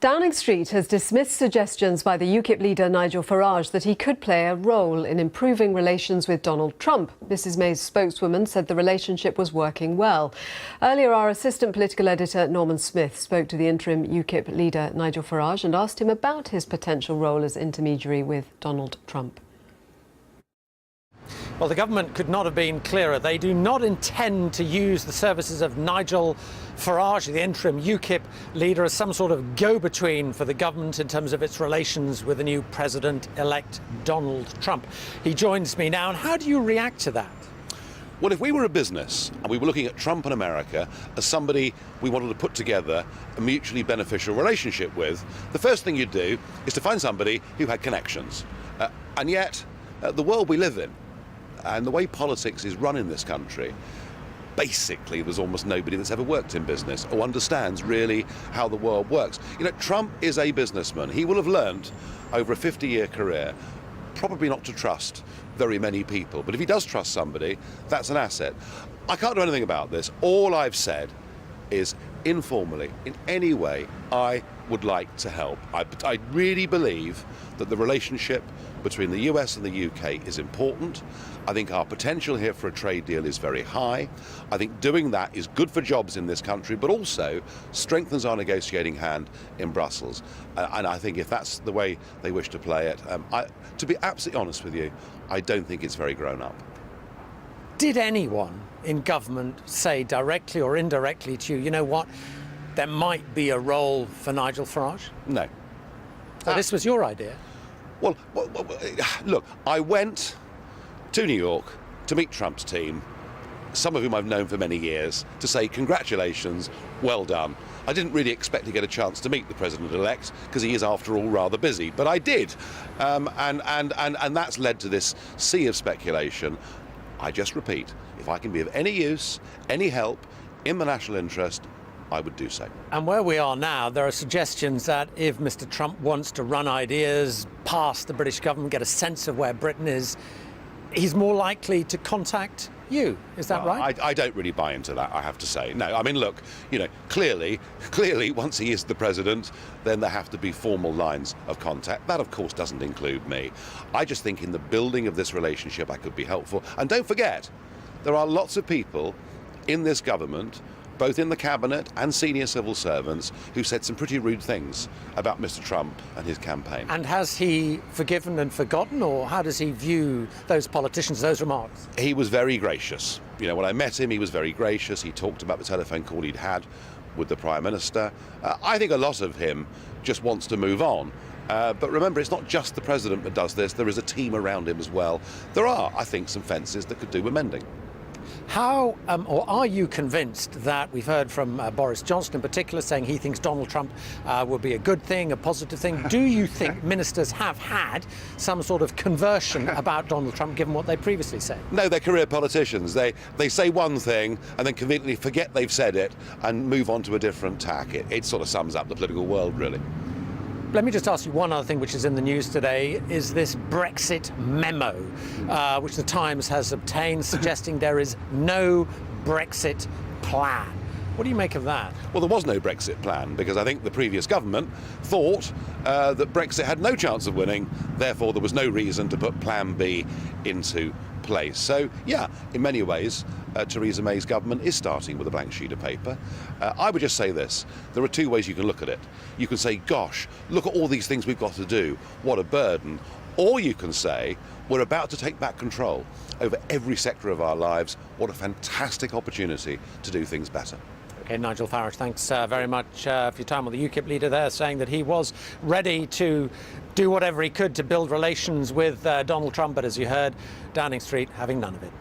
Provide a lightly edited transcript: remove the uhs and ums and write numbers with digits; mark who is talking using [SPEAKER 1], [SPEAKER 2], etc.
[SPEAKER 1] Downing Street has dismissed suggestions by the UKIP leader Nigel Farage that he could play a role in improving relations with Donald Trump. Mrs May's spokeswoman said the relationship was working well. Earlier, our assistant political editor Norman Smith spoke to the interim UKIP leader Nigel Farage and asked him about his potential role as intermediary with Donald Trump.
[SPEAKER 2] Well, the government could not have been clearer. They do not intend to use the services of Nigel Farage, the interim UKIP leader, as some sort of go-between for the government in terms of its relations with the new president-elect Donald Trump. He joins me now. And how do you react to that?
[SPEAKER 3] Well, if we were a business and we were looking at Trump and America as somebody we wanted to put together a mutually beneficial relationship with, the first thing you'd do is to find somebody who had connections. And yet, the world we live in, and the way politics is run in this country, basically there's almost nobody that's ever worked in business or understands really how the world works. You know, Trump is a businessman. He will have learned over a 50-year career probably not to trust very many people. But if he does trust somebody, that's an asset. I can't do anything about this. All I've said is informally, in any way, I would like to help. I really believe that the relationship between the US and the UK is important. I think our potential here for a trade deal is very high. I think doing that is good for jobs in this country, but also strengthens our negotiating hand in Brussels. And I think if that's the way they wish to play it, to be absolutely honest with you, I don't think it's very grown up.
[SPEAKER 2] Did anyone in government say directly or indirectly to you, you know what, there might be a role for Nigel Farage?
[SPEAKER 3] No.
[SPEAKER 2] So this was your idea?
[SPEAKER 3] Well, look, I went to New York to meet Trump's team, some of whom I've known for many years, to say congratulations, well done. I didn't really expect to get a chance to meet the president-elect because he is, after all, rather busy, but I did, and that's led to this sea of speculation. I just repeat, if I can be of any use, any help in the national interest, I would do so.
[SPEAKER 2] And where we are now, there are suggestions that if Mr. Trump wants to run ideas past the British government, get a sense of where Britain is, he's more likely to contact you. Is that right?
[SPEAKER 3] I don't really buy into that, I have to say. No, I mean, look, you know, clearly, once he is the president, then there have to be formal lines of contact. That, of course, doesn't include me. I just think in the building of this relationship, I could be helpful. And don't forget, there are lots of people in this government, both in the cabinet and senior civil servants, who said some pretty rude things about Mr. Trump and his campaign.
[SPEAKER 2] And has he forgiven and forgotten, or how does he view those politicians, those remarks?
[SPEAKER 3] He was very gracious. You know, when I met him, he was very gracious. He talked about the telephone call he'd had with the Prime Minister. I think a lot of him just wants to move on. But remember, it's not just the President that does this. There is a team around him as well. There are, I think, some fences that could do with mending.
[SPEAKER 2] How, or are you convinced that we've heard from Boris Johnson in particular saying he thinks Donald Trump will be a good thing, a positive thing? Do you think ministers have had some sort of conversion about Donald Trump, given what they previously said?
[SPEAKER 3] No, they're career politicians. They say one thing and then conveniently forget they've said it and move on to a different tack. It sort of sums up the political world, really.
[SPEAKER 2] Let me just ask you one other thing which is in the news today, is this Brexit memo, which the Times has obtained, suggesting there is no Brexit plan. What do you make of that?
[SPEAKER 3] Well, there was no Brexit plan because I think the previous government thought that Brexit had no chance of winning, therefore there was no reason to put Plan B into place. So, yeah, in many ways, Theresa May's government is starting with a blank sheet of paper. I would just say this, there are two ways you can look at it. You can say, gosh, look at all these things we've got to do, what a burden. Or you can say, we're about to take back control over every sector of our lives, what a fantastic opportunity to do things better.
[SPEAKER 2] OK, Nigel Farage, thanks very much for your time with the UKIP leader there, saying that he was ready to do whatever he could to build relations with Donald Trump, but as you heard, Downing Street having none of it.